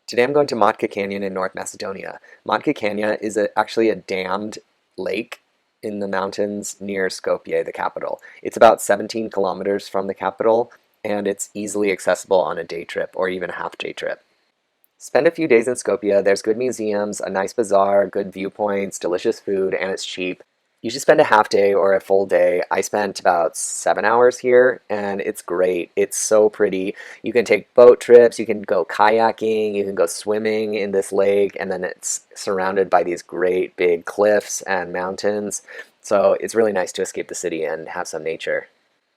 Today I'm going to Matka Canyon in North Macedonia. Matka Canyon is actually a dammed lake in the mountains near Skopje, the capital. It's about 17 kilometers from the capital, and it's easily accessible on a day trip or even a half-day trip. Spend a few days in Skopje. There's good museums, a nice bazaar, good viewpoints, delicious food, and it's cheap. You should spend a half day or a full day. I spent about 7 hours here, and it's great. It's so pretty. You can take boat trips, you can go kayaking, you can go swimming in this lake, and then it's surrounded by these great big cliffs and mountains. So it's really nice to escape the city and have some nature.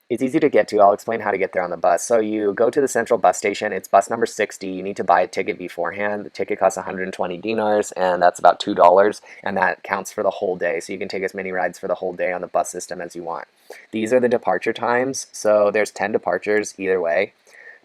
It's easy to get to. I'll explain how to get there on the bus. So you go to the central bus station. It's bus number 60. You need to buy a ticket beforehand. The ticket costs 120 dinars, and that's about $2, and that counts for the whole day. So you can take as many rides for the whole day on the bus system as you want. These are the departure times. So there's 10 departures either way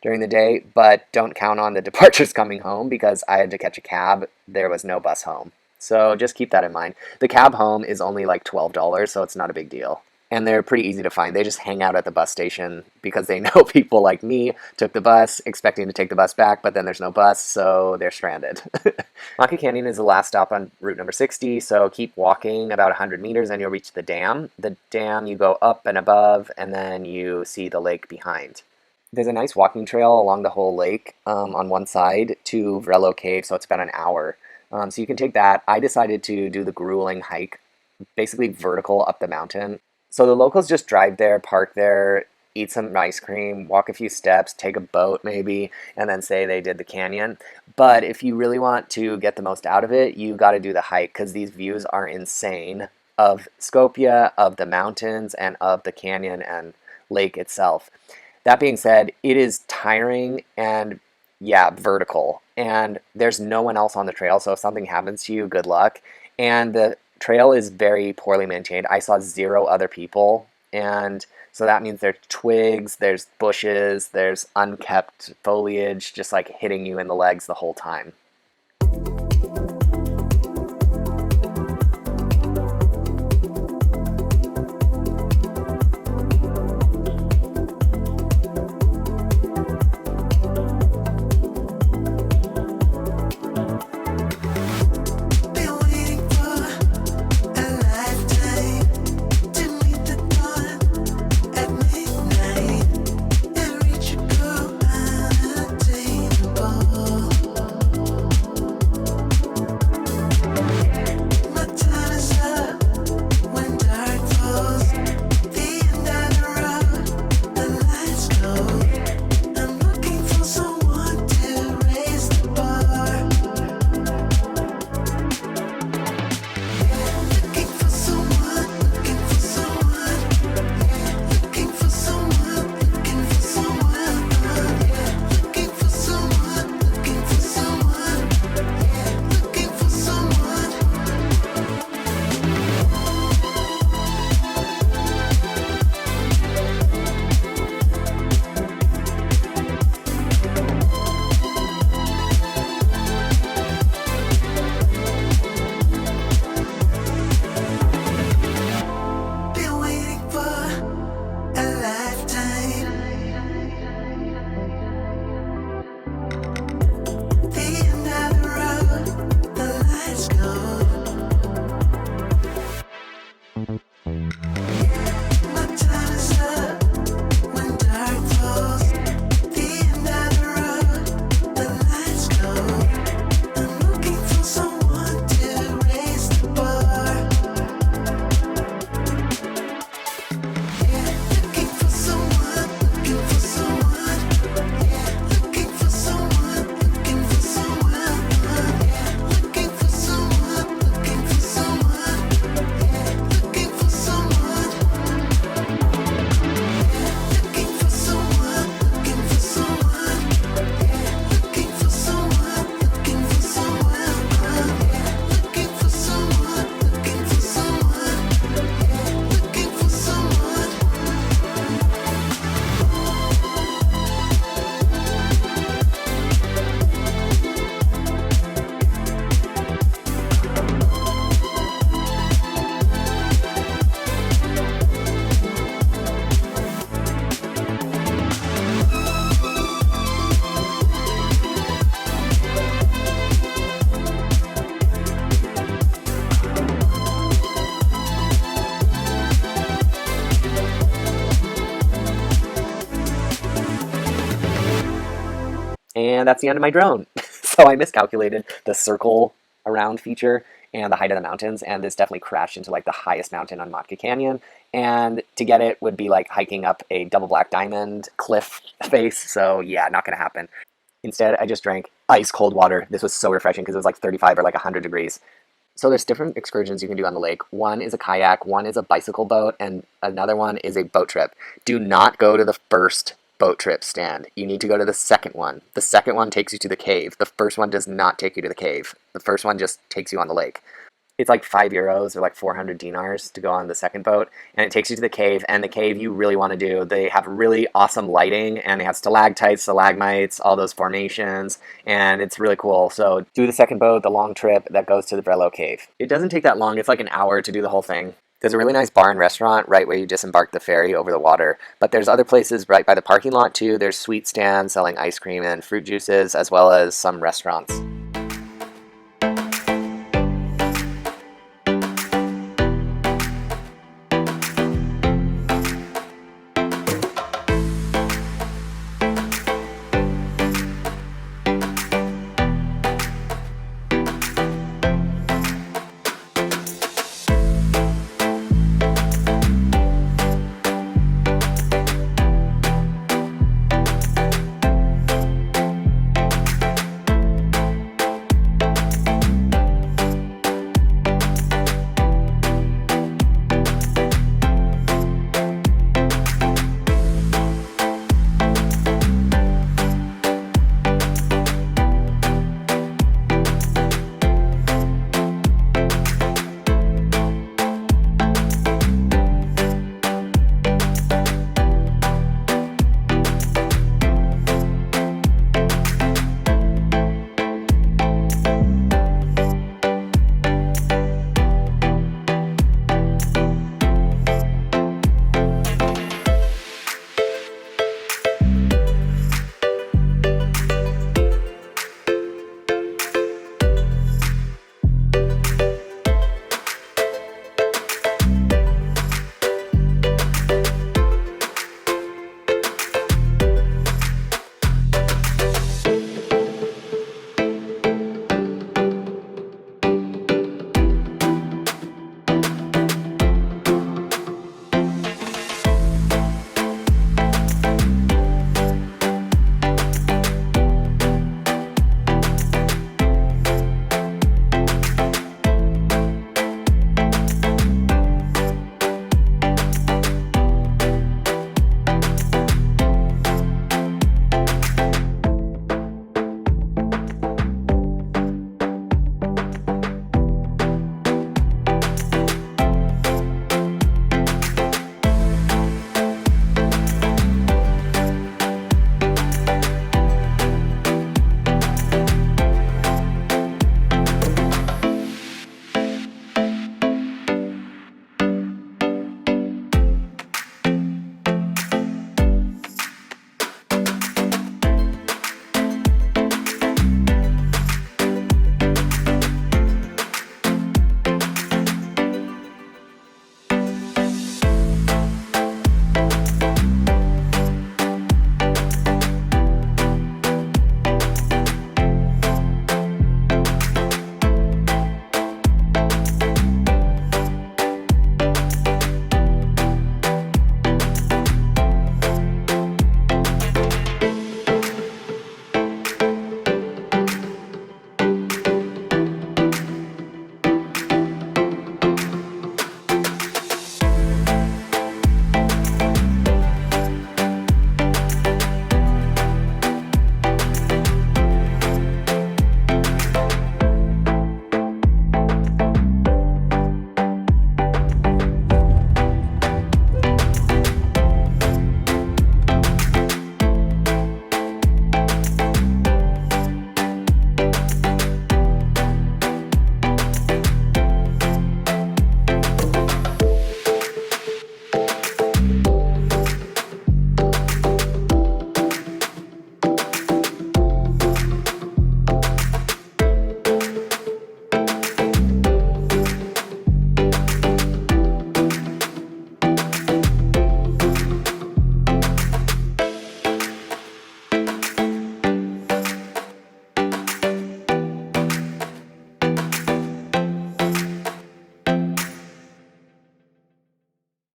during the day, but don't count on the departures coming home because I had to catch a cab. There was no bus home. So just keep that in mind. The cab home is only like $12, so it's not a big deal. And they're pretty easy to find. They just hang out at the bus station because they know people like me took the bus, expecting to take the bus back, but then there's no bus, so they're stranded. Matka Canyon is the last stop on route number 60, so keep walking about 100 meters and you'll reach the dam. The dam, you go up and above, and then you see the lake behind. There's a nice walking trail along the whole lake on one side to Vrelo Cave, so it's about an hour. So you can take that. I decided to do the grueling hike, basically vertical up the mountain. So the locals just drive there, park there, eat some ice cream, walk a few steps, take a boat maybe, and then say they did the canyon. But if you really want to get the most out of it, you got to do the hike because these views are insane of Skopje, of the mountains, and of the canyon and lake itself. That being said, it is tiring and, yeah, vertical. And there's no one else on the trail, so if something happens to you, good luck. And the trail is very poorly maintained. I saw 0 other people, and so that means there's twigs, there's bushes, there's unkept foliage just like hitting you in the legs the whole time. And that's the end of my drone. So I miscalculated the circle around feature and the height of the mountains, and this definitely crashed into like the highest mountain on Matka Canyon. And to get it would be like hiking up a double black diamond cliff face. So yeah, not gonna happen. Instead, I just drank ice cold water. This was so refreshing because it was like 35 or like 100 degrees. So there's different excursions you can do on the lake. One is a kayak, one is a bicycle boat, and another one is a boat trip. Do not go to the first boat trip stand. You need to go to the second one. The second one takes you to the cave. The first one does not take you to the cave. The first one just takes you on the lake. It's like €5 or like 400 dinars to go on the second boat, and it takes you to the cave. And the cave you really want to do, they have really awesome lighting, and they have stalactites, stalagmites, all those formations, and it's really cool. So do the second boat, the long trip that goes to the Vrelo cave. It doesn't take that long. It's like an hour to do the whole thing. There's a really nice bar and restaurant right where you disembark the ferry over the water, but there's other places right by the parking lot too. There's sweet stands selling ice cream and fruit juices, as well as some restaurants.